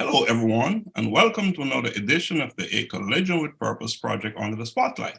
Hello, everyone, and welcome to another edition of the A Collision with Purpose project Under the Spotlight.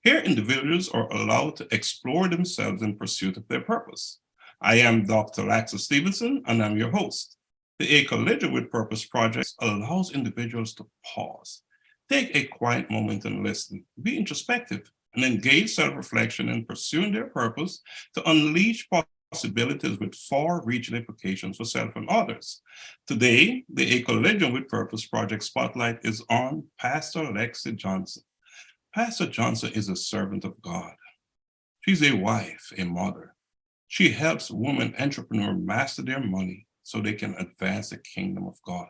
Here, individuals are allowed to explore themselves in pursuit of their purpose. I am Dr. Laxley Stephenson, and I'm your host. The A Collision with Purpose project allows individuals to pause, take a quiet moment and listen, be introspective, and engage self-reflection in pursuing their purpose to unleash possibilities with far-reaching implications for self and others. Today, the A Collision with Purpose project spotlight is on Pastor Lexi Johnson. Pastor Johnson is a servant of God. She's a wife, a mother. She helps women entrepreneurs master their money so they can advance the kingdom of God.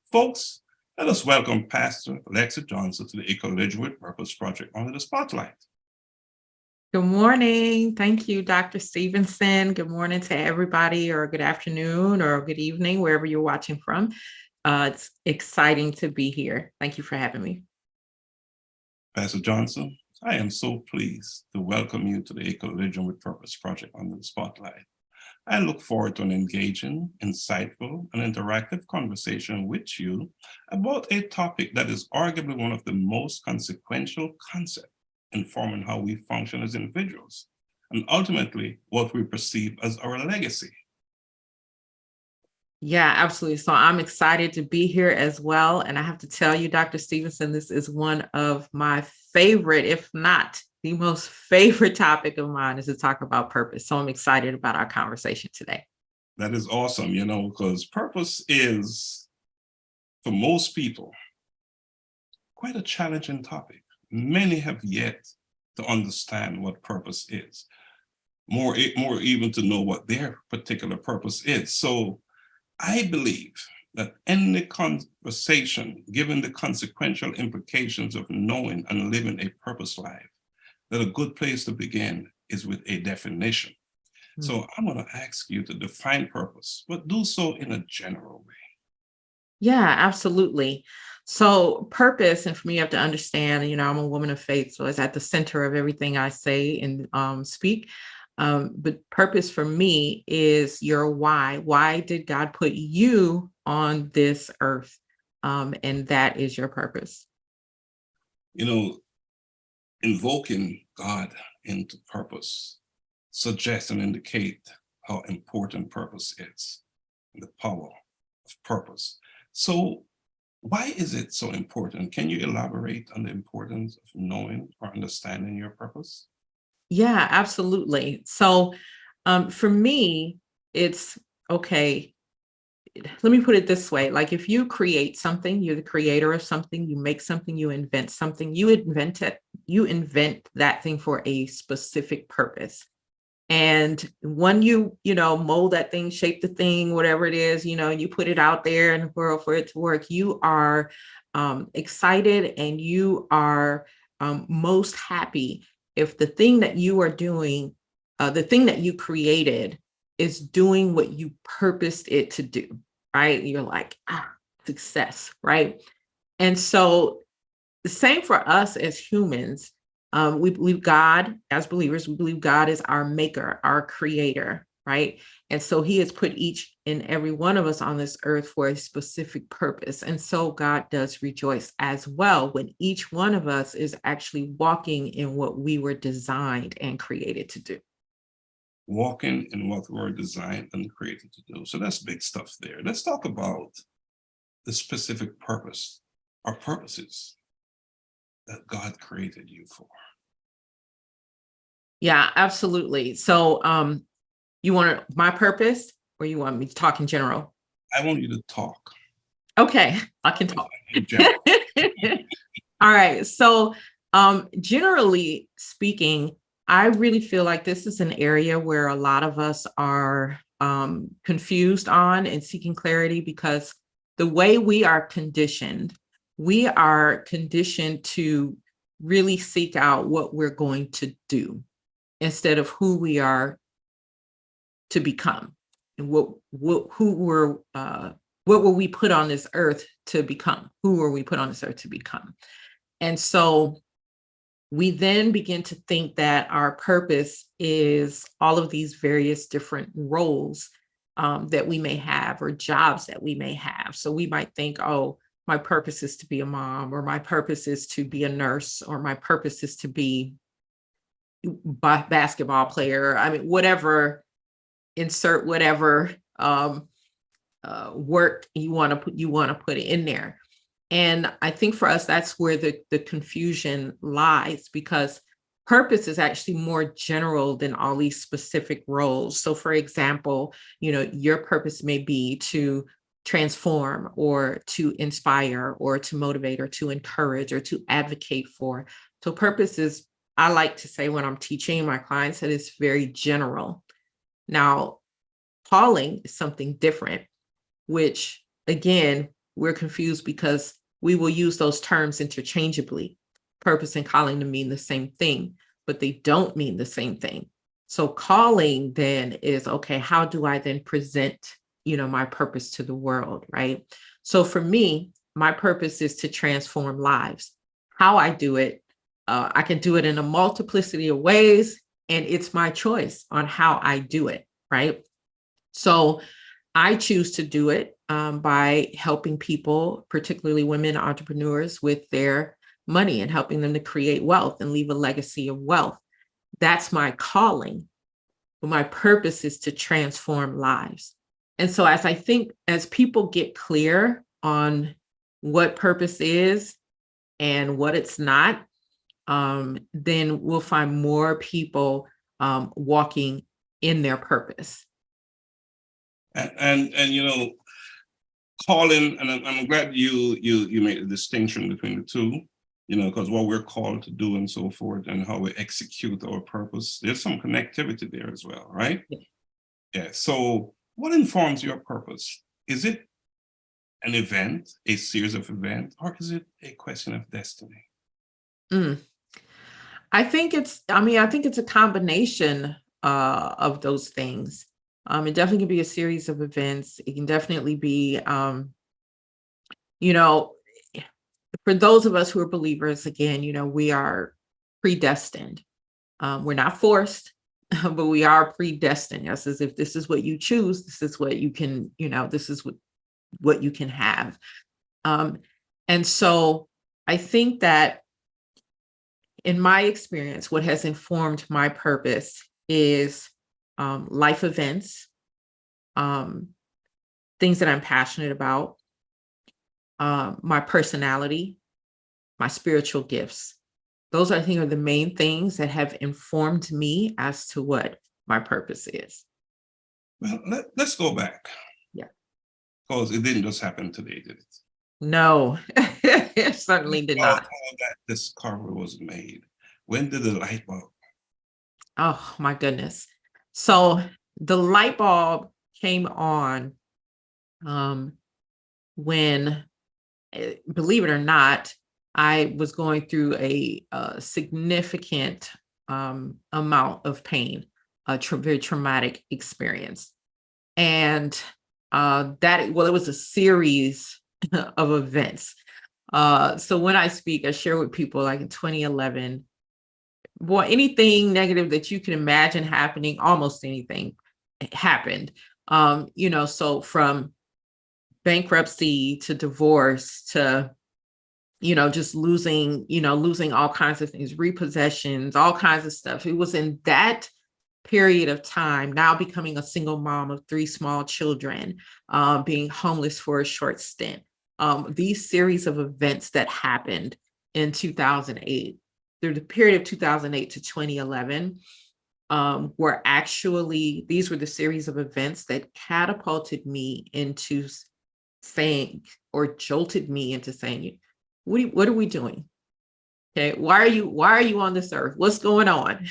Folks, let us welcome Pastor Lexi Johnson to the A Collision with Purpose project Under the Spotlight. Good morning. Thank you, Dr. Stephenson. Good morning to everybody, or good afternoon, or good evening, wherever you're watching from. It's exciting to be here. Thank you for having me. Pastor Johnson, I am so pleased to welcome you to the A Collision with Purpose project Under the Spotlight. I look forward to an engaging, insightful, and interactive conversation with you about a topic that is arguably one of the most consequential concepts informing how we function as individuals, and ultimately what we perceive as our legacy. Yeah, absolutely. So I'm excited to be here as well. And I have to tell you, Dr. Stephenson, this is one of my favorite, if not the most favorite topic of mine, is to talk about purpose. So I'm excited about our conversation today. That is awesome, because purpose is, for most people, quite a challenging topic. Many have yet to understand what purpose is, more even to know what their particular purpose is. So I believe that any conversation, given the consequential implications of knowing and living a purpose life, that a good place to begin is with a definition. So I'm going to ask you to define purpose, but do so in a general way. Yeah, absolutely. So purpose, and for me, you have to understand, I'm a woman of faith, so it's at the center of everything I say and speak. But purpose for me is your why. Why did God put you on this earth? And that is your purpose. Invoking God into purpose suggests and indicate how important purpose is, and the power of purpose. So why is it so important? Can you elaborate on the importance of knowing or understanding your purpose? Yeah, absolutely. So for me, it's okay. Let me put it this way. Like, if you create something, you're the creator of something, you make something, you invent something, you invent that thing for a specific purpose. And when you mold that thing, shape the thing, whatever it is, you put it out there in the world for it to work, you are excited, and you are most happy if the thing that you are doing, the thing that you created, is doing what you purposed it to do, right? You're like, success, right? And so the same for us as humans. We believe God, as believers, we believe God is our maker, our creator, right? And so he has put each and every one of us on this earth for a specific purpose. And so God does rejoice as well when each one of us is actually walking in what we were designed and created to do. Walking in what we were designed and created to do. So that's big stuff there. Let's talk about the specific purpose or purposes that God created you for. Yeah, absolutely. So you want my purpose, or you want me to talk in general? I want you to talk. Okay, I can talk. In general. All right. So generally speaking, I really feel like this is an area where a lot of us are confused on and seeking clarity, because the way we are conditioned to really seek out what we're going to do instead of who we are to become, and what were we put on this earth to become? Who were we put on this earth to become? And so we then begin to think that our purpose is all of these various different roles that we may have, or jobs that we may have. So we might think, oh, my purpose is to be a mom, or my purpose is to be a nurse, or my purpose is to be basketball player. I mean, whatever, insert whatever work you want to put in there. And I think for us, that's where the confusion lies, because purpose is actually more general than all these specific roles. So for example, your purpose may be to transform, or to inspire, or to motivate, or to encourage, or to advocate for. So purpose is, I like to say when I'm teaching my clients, that it's very general. Now, calling is something different, which again, we're confused because we will use those terms interchangeably. Purpose and calling to mean the same thing, but they don't mean the same thing. So calling then is, okay, how do I then present, my purpose to the world, right? So for me, my purpose is to transform lives. How I do it, I can do it in a multiplicity of ways, and it's my choice on how I do it, right? So I choose to do it by helping people, particularly women entrepreneurs, with their money and helping them to create wealth and leave a legacy of wealth. That's my calling. But my purpose is to transform lives. And so as people get clear on what purpose is and what it's not, then we'll find more people walking in their purpose. And calling, and I'm glad you made a distinction between the two, because what we're called to do and so forth, and how we execute our purpose, there's some connectivity there as well, right? Yeah. So what informs your purpose? Is it an event, a series of events, or is it a question of destiny? I think it's a combination of those things. It definitely can be a series of events. It can definitely be, for those of us who are believers, again, we are predestined. We're not forced, but we are predestined. Yes, as if this is what you choose, this is what you can, this is what you can have. And so I think that in my experience, what has informed my purpose is life events, things that I'm passionate about, my personality, my spiritual gifts. Those, I think, are the main things that have informed me as to what my purpose is. Well, let's go back. Yeah. Because it didn't just happen today, did it? No, it certainly did not. How that discovery was made. When did the light bulb? Oh, my goodness. So the light bulb came on when, believe it or not, I was going through a significant amount of pain, a very traumatic experience. And it was a series of events. So when I speak, I share with people, like in 2011, boy, anything negative that you can imagine happening, almost anything happened. So from bankruptcy to divorce to, just losing all kinds of things, repossessions, all kinds of stuff. It was in that period of time, now becoming a single mom of 3 small children, being homeless for a short stint. These series of events that happened in 2008, through the period of 2008 to 2011, these were the series of events that catapulted me into saying, or jolted me into saying, what are we doing? Okay, why are you on this earth? What's going on?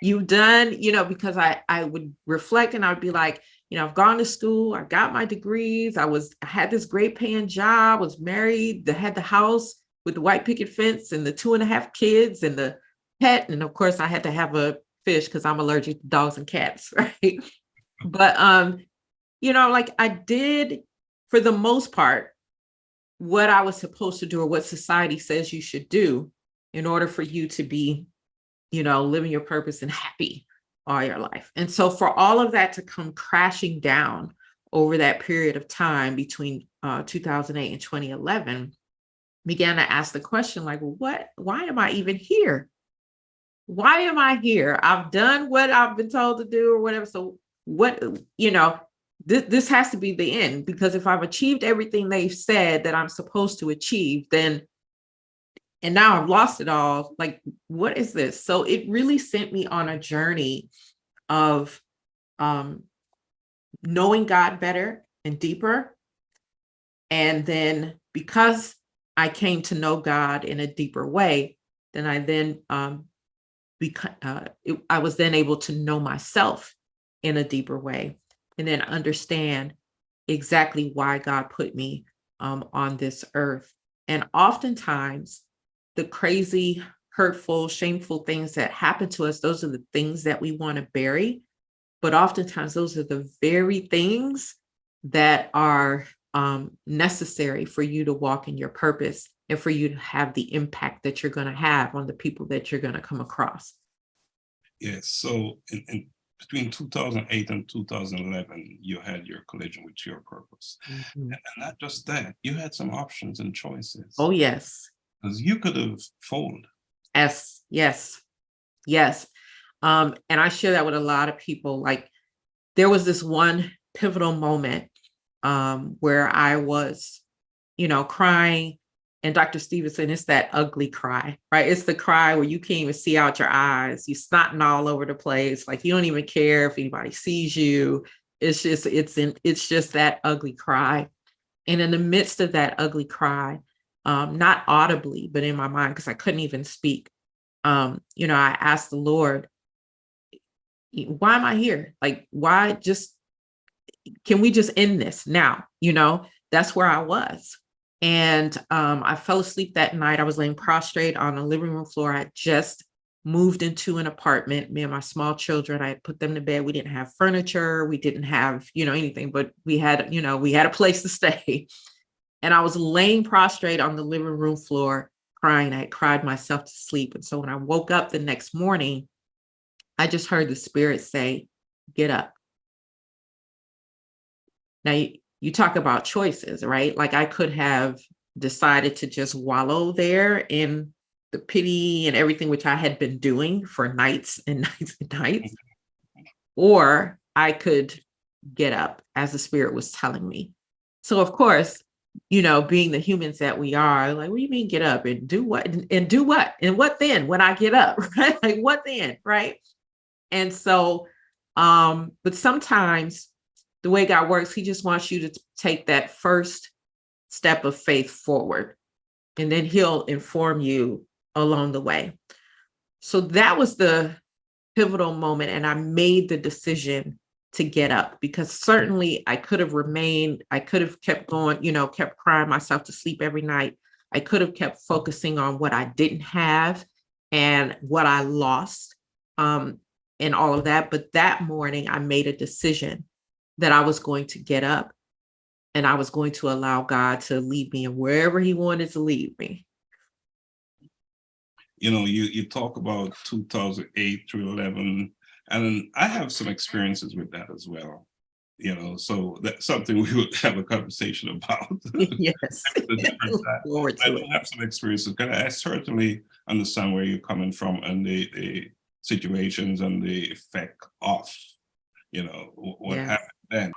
You've done, because I would reflect and I'd be like, I've gone to school, I got my degrees, I had this great paying job, was married, had the house with the white picket fence and the 2.5 kids and the pet. And of course I had to have a fish because I'm allergic to dogs and cats, right? But, I did, for the most part, what I was supposed to do, or what society says you should do in order for you to be, living your purpose and happy. all your life. And so for all of that to come crashing down over that period of time between 2008 and 2011, began to ask the question like, why am I even here? Why am I here? I've done what I've been told to do or whatever. So what, this has to be the end, because if I've achieved everything they've said that I'm supposed to achieve, then, and now I've lost it all, like, what is this? So it really sent me on a journey of knowing God better and deeper. And then because I came to know God in a deeper way, then I was then able to know myself in a deeper way, and then understand exactly why God put me on this earth. And oftentimes, the crazy, hurtful, shameful things that happen to us, those are the things that we want to bury. But oftentimes, those are the very things that are necessary for you to walk in your purpose and for you to have the impact that you're going to have on the people that you're going to come across. Yes. So in between 2008 and 2011, you had your collision with your purpose. Mhm. And not just that, you had some options and choices. Oh, yes. Because you could have folded. Yes. And I share that with a lot of people. Like, there was this one pivotal moment where I was, crying. And Dr. Stephenson, it's that ugly cry, right? It's the cry where you can't even see out your eyes. You're snotting all over the place. Like, you don't even care if anybody sees you. It's just that ugly cry. And in the midst of that ugly cry, not audibly, but in my mind, because I couldn't even speak, I asked the Lord, why am I here? Like, why can we just end this now? That's where I was. And I fell asleep that night. I was laying prostrate on the living room floor. I just moved into an apartment, me and my small children. I put them to bed. We didn't have furniture. We didn't have, anything, but we had a place to stay. And I was laying prostrate on the living room floor crying. I had cried myself to sleep. And so when I woke up the next morning, I just heard the Spirit say, get up. Now, you talk about choices, right? Like, I could have decided to just wallow there in the pity and everything, which I had been doing for nights and nights and nights. Or I could get up, as the Spirit was telling me. So, of course, being the humans that we are, like, what do you mean get up and do what? And do what? And what then when I get up, right? Like, what then, right? And so, but sometimes the way God works, he just wants you to take that first step of faith forward, and then he'll inform you along the way. So that was the pivotal moment. And I made the decision to get up, because certainly I could have remained, I could have kept going, kept crying myself to sleep every night. I could have kept focusing on what I didn't have and what I lost, and all of that. But that morning I made a decision that I was going to get up, and I was going to allow God to lead me in wherever he wanted to lead me. You talk about 2008 through 11, and I have some experiences with that as well. So that's something we would have a conversation about. Yes. I do have some experiences, because I certainly understand where you're coming from and the situations and the effect of, what happened then.